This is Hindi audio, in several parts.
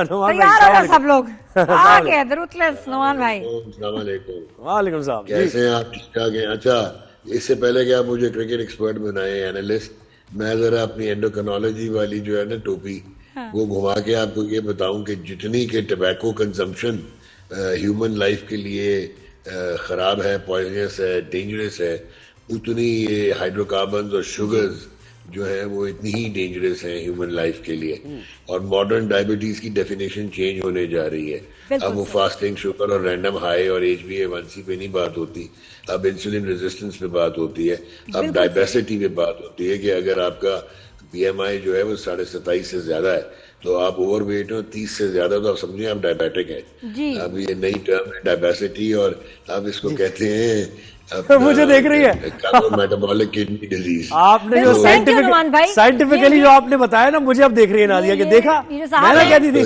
नुमान भाई तैयार हो सलाम सब लोग आ गए रुतलेस नुमान भाई। वालेकुम सलाम जी। कैसे हैं आप? ठीक ठाक हैं? अच्छा, इससे पहले कि आप मुझे क्रिकेट एक्सपर्ट बनाए, एनालिस्ट, मैं जरा अपनी एंडोक्रिनोलॉजी वाली जो है ना टोपी, हाँ। वो घुमा के आपको ये बताऊं कि जितनी के टबैको कंजम्पशन ह्यूमन लाइफ के लिए खराब है, पॉइजनस है, डेंजरस है, उतनी ये हाइड्रोकार्बन्स और शुगर्स जो है वो इतनी ही डेंजरस हैं ह्यूमन लाइफ के लिए। और मॉडर्न डायबिटीज की डेफिनेशन चेंज होने जा रही है। अब बिल्कुल वो सही। फास्टिंग शुगर और रैंडम हाई और HbA1c पे नहीं बात होती, अब इंसुलिन रेजिस्टेंस पे बात होती है, अब बिल्कुल सही। डायबिसिटी पे बात होती है कि अगर आपका BMI जो है वो 27.5 से ज्यादा है तो आप ओवरवेट हो, 30 से ज्यादा तो आप समझिए आप डायबिटिक है। जी। अब ये नई टर्म है डायबिसिटी, और अब इसको कहते हैं मुझे देख रही है मेटाबॉलिक किडनी डिजीज। आपने जो बिल्कुल, thank you नुमान भाई। साइंटिफिकली ये- जो आपने बताया ना, मुझे अब देख रही है नादिया कि देखा ये जो साहब मैंने हैं- क्या दी थी।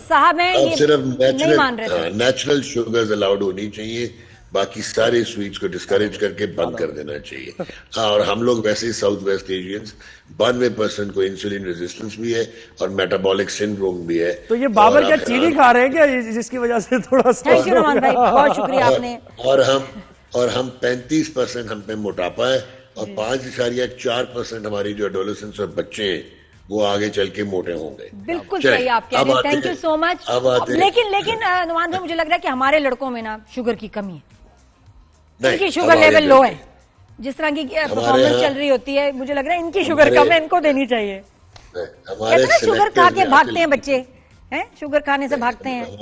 साहब हैं अब ये सिर्फ नहीं मान रहे थे। नेचुरल शुगर्स अलाउड होनी चाहिए, बाकी सारे स्वीट्स को डिस्करेज करके बंद कर देना चाहिए। हाँ, और हम लोग वैसे ही साउथ वेस्ट एशियंस 92% को इंसुलिन रेजिस्टेंस भी है और मेटाबॉलिक सिंड्रोम भी है। तो ये बाबर और क्या आप चीनी खा रहे हैं क्या, जिसकी वजह से थोड़ा सा थैंक यू नुमान भाई, बहुत शुक्रिया आपने। और हम 35% हम पे मोटापा है, और 5.4% हमारी जो एडोलेसेंस और बच्चे हैं वो आगे चल के मोटे होंगे। बिल्कुल चलिए, सही आप कह अब रहे हैं, आते थैंक यू हैं- सो मच। अब आते हैं- लेकिन नुमान भाई, मुझे लग रहा है कि हमारे लड़कों में ना शुगर की कमी है, नहीं, इनकी शुगर हमारे लेवल लो लड़के- है। जिस तरह की परफॉर्मेंस यहाँ- चल रही होती है, मुझे लग रहा है इनकी शुगर कम है, इनको देनी चाहिए। हमारे कितना शुगर खा सेलेक्टर्स के में भागते अकल हैं बच्चे, हैं शुगर खाने से भागते हैं।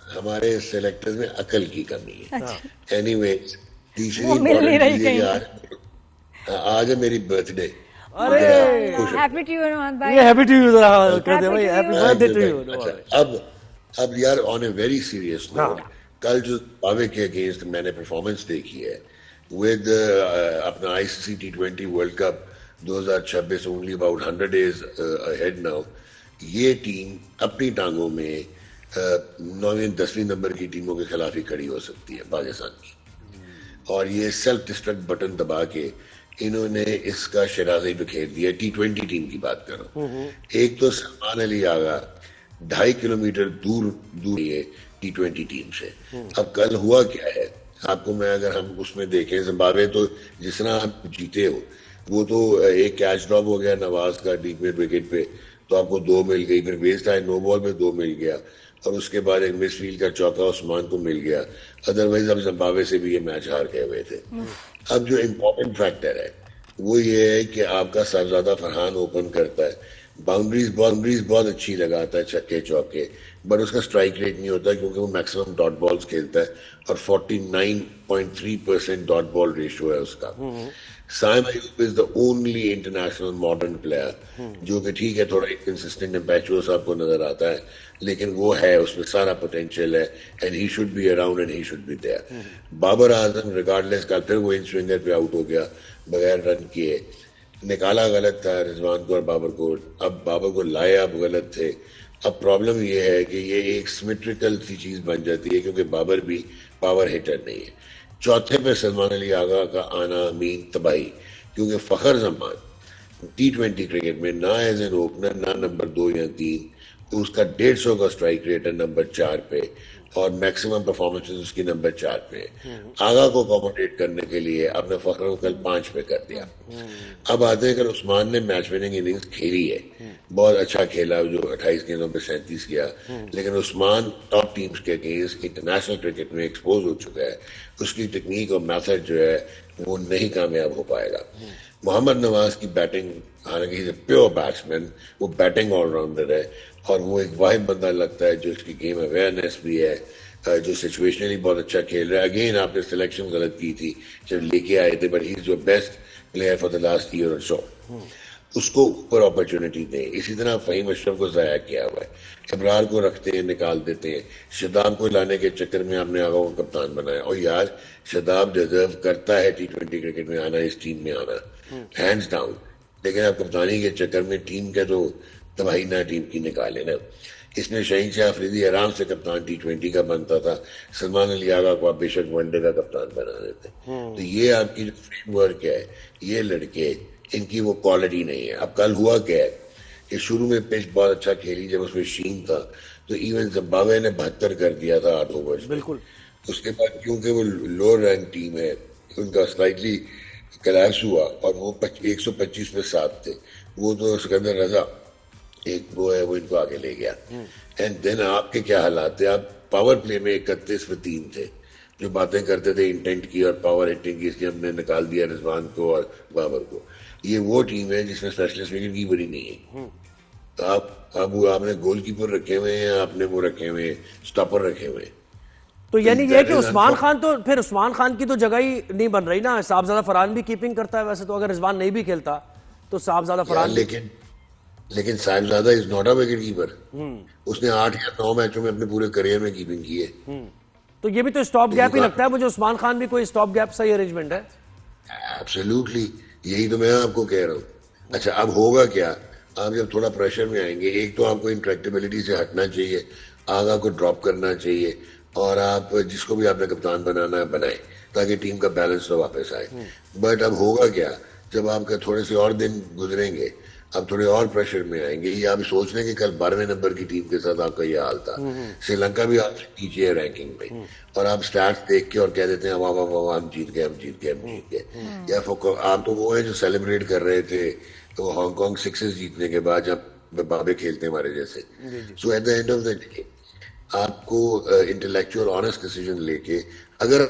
हमारे सेलेक्टर्स में अकल की कमी है। अच्छा। एनीवेज, तीसरी वो मिल नहीं important रही चीज़ है कि कहीं। आज है मेरी बर्थडे। अरे हैप्पी टू यू नुमान भाई। ये हैप्पी टू यू कर दे भाई, Happy to happy you. Birthday to you. अच्छा, अब यार on a very serious note, कल जो पावे के अगेंस्ट मैंने परफॉर्मेंस देखी है विद अपना ICC T20 world cup 2026 only about 100 days ahead now, ये टीम अपनी टांगों में 9वीं 10वीं नंबर की टीमों के खिलाफ ही खड़ी हो सकती है, पाकिस्तान की। और ये सेल्फ डिस्ट्रक्ट बटन दबा के इन्होंने इसका शराज़ी बिखेर दिया। T20 टीम की बात कर रहा हूँ। एक तो सलमान अली आगा 2.5 किलोमीटर दूर दूर है T20 टीम से। अब कल हुआ क्या है आपको, मैं अगर हम उसमें देखें, जिम्बाब्वे तो जिस तरह आप जीते हो, वो तो एक कैच ड्रॉप हो गया नवाज का डीप मिड विकेट पे, तो आपको 2 मिल गई, फिर वेस्ट आए नो बॉल में 2 मिल गया, और उसके बाद एक मिसफील्ड का चौका उस्मान को मिल गया। अदरवाइज अब जिम्बाब्वे से भी ये मैच हार गए हुए थे। अब जो इम्पोर्टेंट फैक्टर है वो ये है कि आपका साहबजादा फरहान ओपन करता है, बाउंड्रीज बहुत अच्छी लगाता है, छक्के चौके, बट उसका स्ट्राइक रेट नहीं होता क्योंकि वो मैक्सिमम डॉट बॉल्स खेलता है और 49.3% डॉट बॉल रेशियो है उसका। Saim Ayub is the only international modern player जो कि ठीक है थोड़ा इनकंसिस्टेंट इम्पैचुअस आपको नजर आता है, लेकिन वो है, उसमें सारा पोटेंशियल है, and he should be around and he should be there. Babar Azam regardless, कल फिर वो इन स्विंगर पे आउट हो गया बगैर रन किए, निकाला गलत था रिजवान को और बाबर को, अब बाबर को लाए अब गलत थे। अब प्रॉब्लम ये है कि ये एक सिमेट्रिकल सी चीज बन जाती है क्योंकि बाबर भी पावर हिटर नहीं है। चौथे पे सलमान अली आगा का आना मीन तबाही, क्योंकि फखर जमान T20 क्रिकेट में ना एज एन ओपनर, ना नंबर 2 या 3, तो उसका 150 का स्ट्राइक रेट है नंबर 4 पे, और मैक्सिमम परफॉर्मेंसेस उसकी नंबर 4 पे। आगा को अकोमोडेट करने के लिए आपने फखर को कल 5 पे कर दिया। अब आते हैं, कल उस्मान ने मैच विनिंग इनिंग्स खेली है, बहुत अच्छा खेला, जो 28 गेंदों पे 37 किया, लेकिन उस्मान टॉप टीम्स के अगेंस्ट इंटरनेशनल क्रिकेट में एक्सपोज हो चुका है, उसकी टेक्निक और मेथड जो है वो नहीं कामयाब हो पाएगा। मोहम्मद नवाज की बैटिंग, हालांकि प्योर बैट्समैन, वो बैटिंग ऑलराउंडर है और वो एक वाहिद बंदा लगता है जो इसकी गेम अवेयरनेस भी है, जो सिचुएशनली बहुत अच्छा खेल रहा है। अगेन आपने सिलेक्शन गलत की थी जब लेके आए थे, but he is your best player for the last year और सो। उसको ऊपर अपॉर्चुनिटी दें। इसी तरह फ़हीम अशरफ को ज़ाया किया हुआ है, इब्रार को रखते हैं, निकाल देते हैं, शदाब को लाने के चक्कर में आपने आगा को कप्तान बनाया। और यार शदाब डिजर्व करता है T20 क्रिकेट में आना, इस टीम में आना, हैंड्स डाउन, लेकिन आप कप्तानी के चक्कर में टीम के तो तबाही ना टीम की निकाले ना। इसमें शहीन शाह अफरीदी आराम से कप्तान T20 का बनता था, सलमान अली आगा को आप बेशक वनडे का कप्तान बना देते। तो ये आपकी जो फ्रेमवर्क है, ये लड़के, इनकी वो क्वालिटी नहीं है। अब कल हुआ क्या है, कि शुरू में पिच बहुत अच्छा खेली, जब उसमें शीन था तो इवन जिम्बाब्वे ने 72 कर दिया था 8 ओवर्स में। बिल्कुल। उसके बाद क्योंकि वो लोअर रैंक टीम है, उनका स्लाइटली कलैप्स हुआ और वो 125 पे 7 थे, वो तो सिकंदर रजा एक वो है, वो इनको आगे ले गया। एंड देन आपके क्या हालात थे, आप पावर प्ले में 31 पे 3 थे, जो बातें करते थे इंटेंट की और पावर हिटिंग की, इसलिए हमने निकाल दिया रिजवान को और बाबर को। ये वो टीम है जिसमें स्पेशलिस्ट विकेट कीपर ही नहीं है। तो आपने गोलकीपर रखे हुए हैं, आपने वो रखे हुए हैं, स्टॉपर रखे हुए हैं। तो यानी ये कि उस्मान खान, तो फिर उस्मान खान की तो जगह ही नहीं बन रही ना। साहबजादा फरहान भी कीपिंग करता है वैसे तो, अगर रिजवान नहीं भी खेलता तो साहबजादा फरहान। लेकिन Sahibzada is not a wicket keeper. उसने 8 या 9 मैचों में अपने पूरे करियर में कीपिंग की है। तो ये भी तो स्टॉप गैप ही लगता है मुझे। उस्मान खान भी कोई स्टॉप गैप सही अरेंजमेंट है। एब्सोल्युटली, यही तो मैं आपको कह रहा हूँ। अच्छा, अब होगा क्या, आप जब थोड़ा प्रेशर में आएंगे, एक तो आपको इंट्रैक्टेबिलिटी से हटना चाहिए, आगा को ड्रॉप करना चाहिए, और आप जिसको भी आपने कप्तान बनाना है बनाए, ताकि टीम का बैलेंस तो वापस आए। बट अब होगा क्या, जब आपका थोड़े से और दिन गुजरेंगे, आप थोड़े और प्रेशर में आएंगे। ये आप सोच लें कि कल 12वें नंबर की टीम के साथ आपका ये हाल था। श्रीलंका भी आपसे नीचे है रैंकिंग में, और आप स्टैट्स देख के और कह देते हैं वाह हम जीत गए। या आप तो वो है जो सेलिब्रेट कर रहे थे तो हांगकांग 6 जीतने के बाद, जब बाबे खेलते हमारे जैसे। So at the end of the day आपको इंटेलेक्चुअल ऑनेस्ट डिसीजन लेके, अगर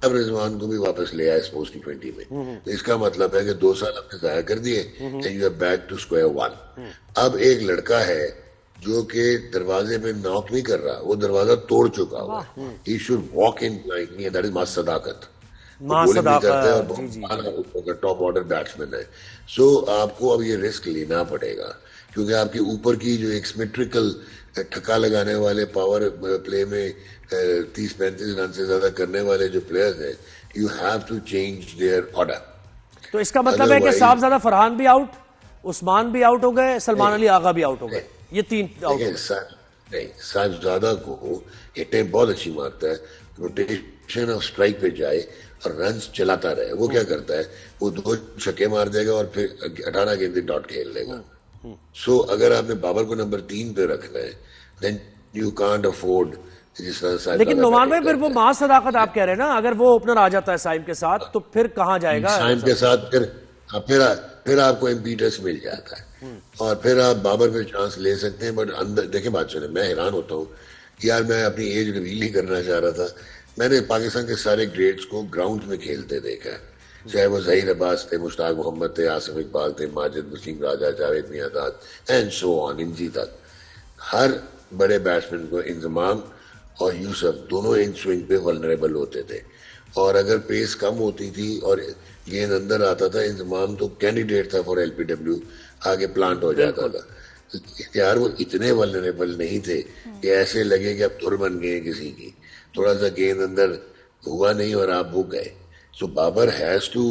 अब रिजवान को भी वापस ले आए स्पोर्ट्स T20 में, तो इसका मतलब है कि 2 साल आपने जाया कर दिए and you are back to square one. अब एक लड़का है जो कि दरवाजे पे नॉक नहीं कर रहा, वो दरवाजा तोड़ चुका हुआ है। He should walk in like me, that is mass Sadaqat. Top order batsman है। सो आपको अब ये रिस्क लेना पड़ेगा, क्योंकि आपके ऊपर की जो एक सिमेट्रिकल ठक्का लगाने वाले पावर प्ले में 30-35 रन से ज्यादा करने वाले जो प्लेयर्स हैं, you have to change their order. तो इसका मतलब है कि साहबजादा फरहान भी आउट, उस्मान भी आउट हो गए, सलमान अली आगा भी आउट हो गए, ये 3 आउट। नहीं, साहबजादा को हिटें बहुत अच्छी मारता है, रोटेशन ऑफ स्ट्राइक पे जाए और रन चलाता रहे। वो क्या करता है, वो 2 छक्के मार देगा और फिर 18 गेंदें डॉट खेल लेगा। सो अगर आपने बाबर को नंबर 3 पे रखना है, देन यू कांट अफोर्ड जिस तरह से। लेकिन नुमान भाई, फिर वो मास सदाकत आप कह रहे हैं ना, अगर वो ओपनर आ जाता है साइम के साथ, तो फिर कहां जाएगा साइम के साथ? फिर आपको इम्पीटस मिल जाता है और फिर आप बाबर पे चांस ले सकते हैं। बट अंदर देखें, बात सुने, मैं हैरान होता हूँ यार, मैं अपनी एज रिवील नहीं करना चाह रहा था। मैंने पाकिस्तान के सारे ग्रेड्स को ग्राउंड में खेलते देखा है, चाहे वो जहीर अब्बास थे, मुश्ताक मोहम्मद थे, आसिफ इकबाल थे, Majid Wasim Raja, Javed Miandad and so on, Inzi तक। हर बड़े बैट्समैन को इंजमाम और यूसुफ दोनों इन स्विंग पे वल्नरेबल होते थे, और अगर पेस कम होती थी और गेंद अंदर आता था, इंजमाम तो कैंडिडेट था फॉर LPW, आगे प्लांट हो जाता था। यार वो इतने वल्नरेबल नहीं थे कि ऐसे लगे कि अब धुर बन गए किसी की, थोड़ा सा गेंद अंदर हुआ नहीं और आप वो गए। So Babar has to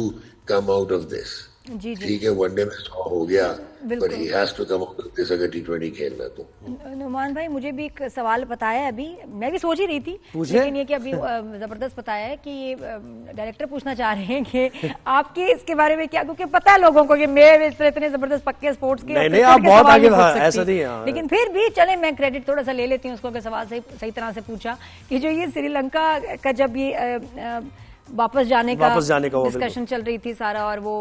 come out of this. ठीक है, वनडे में 100 हो गया, but he has to come out of this अगर T20 खेलना तो। नुमान भाई, मुझे भी एक सवाल पता है, अभी मैं भी सोच ही रही थी, लेकिन ये कि अभी जबरदस्त पता है कि ये डायरेक्टर पूछना चाह रहे हैं कि आपके इसके बारे में क्या, क्योंकि पता है लोगों को कि मैं इतने जबरदस्त पक्के स्पोर्ट्स के नहीं, आप बहुत आगे, ऐसा नहीं है। लेकिन फिर भी चले, मैं क्रेडिट थोड़ा सा ले लेती हूँ उसको कि सवाल सही तरह से पूछा कि जो ये श्रीलंका का जब ये वापस जाने का डिस्कशन चल रही थी सारा, और वो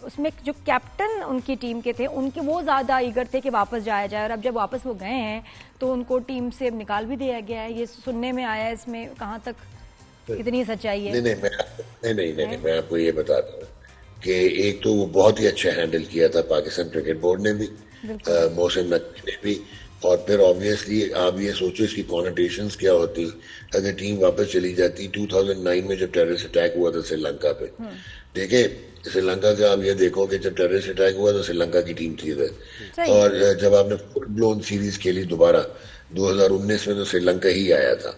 उसमें जो कैप्टन उनकी टीम के थे, उनके वो ज्यादा ईगर थे कि वापस जाया जाए, और अब जब वापस वो गए हैं तो उनको टीम से निकाल भी दिया गया है। ये सुनने में आया है, इसमें कहां तक कितनी सच्चाई है? नहीं, मैं आपको ये बताता हूँ कि एक तो वो बहुत ही अच्छा हैंडल किया था पाकिस्तान क्रिकेट बोर्ड ने भी, मोहसिन नकवी ने भी, और फिर ऑब्वियसली आप ये सोचो इसकी कॉनोटेशंस क्या होती अगर टीम वापस चली जाती। 2009 में जब टेररिस्ट अटैक हुआ था श्रीलंका पे, देखें श्रीलंका का आप ये देखो कि जब टेररिस्ट अटैक हुआ तो श्रीलंका की टीम थी इधर, और जब आपने फुल ब्लोन सीरीज खेली दोबारा 2019 में तो श्रीलंका ही आया था,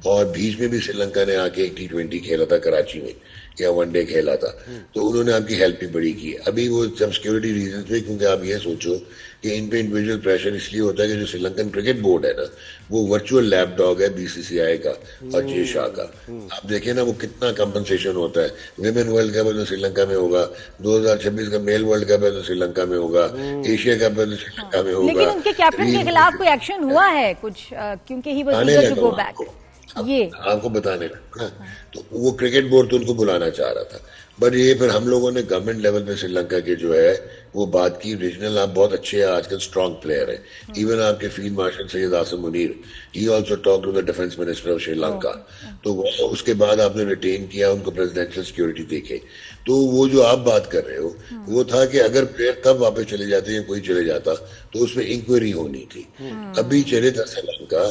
और बीच में भी श्रीलंका ने आके एक T20 खेला था कराची में, या वनडे खेला था, तो उन्होंने आपकी हेल्प भी बड़ी की। अभी वो जब सिक्योरिटी रीजन पे, क्योंकि आप ये सोचो कि इन पे इंडिविजुअल प्रेशर इसलिए होता है कि जो श्रीलंकन क्रिकेट बोर्ड है ना, वो वर्चुअल लैप डॉग है बीसीसीआई का और जे शाह का। आप देखिए ना वो कितना कंपनसेशन होता है। विमेन वर्ल्ड कप है तो श्रीलंका में होगा, 2026 का मेल वर्ल्ड कप है तो श्रीलंका में होगा, एशिया कप है तो श्रीलंका में होगा। लेकिन उनके कैप्टन के खिलाफ कोई एक्शन हुआ है कुछ, क्योंकि he was eager to go back. ये आपको बताने लगा, तो वो क्रिकेट बोर्ड तो उनको बुलाना चाह रहा था, बट ये फिर हम लोगों ने गवर्नमेंट लेवल पे श्रीलंका के जो है वो बात की। रीजनल आप बहुत अच्छे हैं, आजकल स्ट्रांग प्लेयर है। इवन आपके field marshal Syed Asim Munir, he also talk to the defence minister of Sri Lanka. तो उसके बाद आपने रिटेन किया उनको प्रेसिडेंशियल सिक्योरिटी देके। तो वो जो आप बात कर रहे हो वो था कि अगर प्लेयर तब वापस चले जाते या कोई चले जाता तो उसमें इंक्वायरी होनी थी। अभी चले था श्रीलंका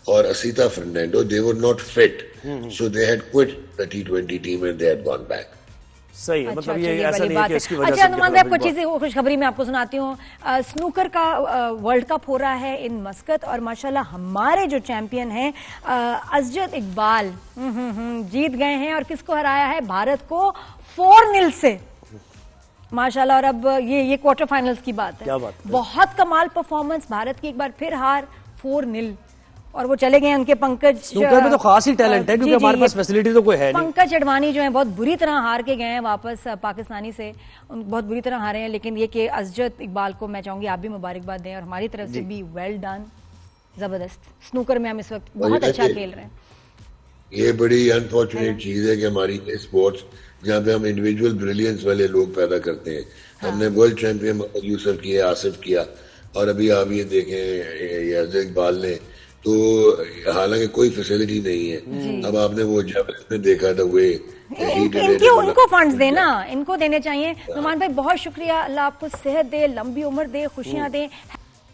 और Asitha Fernando, they were not fit, so they had quit the T20 team and they had gone back. सही है, मतलब ये चलिए, ऐसा वाली नहीं है बात कि है। इसकी वजह अच्छा से अनुमान भाई, आपको चीजें खुशखबरी मैं आपको सुनाती हूँ। स्नूकर का वर्ल्ड कप हो रहा है इन मस्कत और माशाल्लाह हमारे जो चैंपियन हैं अजद इकबाल जीत गए हैं और किसको हराया है? भारत को 4-0 से माशाल्लाह। और अब ये क्वार्टर फाइनल्स की बात है। क्या बात है? बहुत कमाल परफॉर्मेंस, भारत की एक बार फिर हार 4-0 और वो चले गए उनके पंकज। स्नूकर में तो खास ही टैलेंट है क्योंकि हमारे पास फैसिलिटी तो कोई है नहीं। पंकज अडवाणी जो है बहुत बुरी तरह हार के गए हैं वापस पाकिस्तानी से, बहुत बुरी तरह हारे हैं। लेकिन ये कि अजद इकबाल को मैं चाहूंगी आप भी मुबारकबाद दें और हमारी तरफ से भी वेल डन, जबरदस्त। स्नूकर में हम इस वक्त बहुत अच्छा खेल रहे हैं। ये बड़ी अनफॉर्चुनेट चीज है कि हमारी स्पोर्ट्स जहाँ पे हम इंडिविजुअल ब्रिलियंस वाले लोग पैदा करते हैं। हमने वर्ल्ड चैंपियन मोहम्मद यूसुफ किया, आसिफ किया, और अभी आप ये देखें अजद इकबाल ने, तो हालांकि कोई फैसिलिटी नहीं है। अब आपने वो जब में देखा था वे उनको फंड्स देना, इनको देने चाहिए। नुमान भाई बहुत शुक्रिया, अल्लाह आपको सेहत दे, लंबी उम्र दे, खुशियां दे।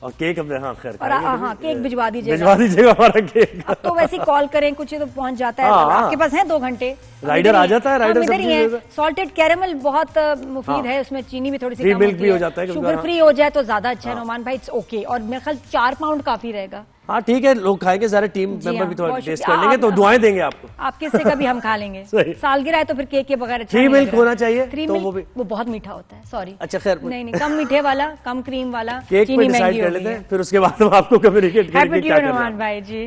और केक अपने खैर और हाँ केक भिजवा दीजिएगा हमारा केक। अब तो वैसे कॉल करें कुछ तो पहुंच जाता है। आपके पास है 2 घंटे, राइडर आ जाता है। राइडर इधर ही है। सॉल्टेड कैरेमल बहुत मुफीद है, उसमें चीनी भी थोड़ी सी कम होती है। शुगर फ्री हो जाए तो ज्यादा अच्छा है नुमान भाई, इट्स ओके। और मेरे ख्याल 4 पाउंड काफी रहेगा। हाँ ठीक है, लोग खाएंगे, सारे टीम मेंबर भी थोड़ा टेस्ट कर लेंगे तो दुआएं देंगे आपको। आपके से कभी हम खा लेंगे। सालगिरह है तो फिर केक के बगैर अच्छा 3 मिल्क होना चाहिए। 3 मिल्क वो बहुत मीठा होता है, सॉरी। अच्छा खैर, नहीं कम मीठे वाला, कम क्रीम वाला केक पे डिसाइड कर लेते हैं, फिर उसके बाद हम आपको कम्युनिकेट करेंगे क्या करना है। भाई जी।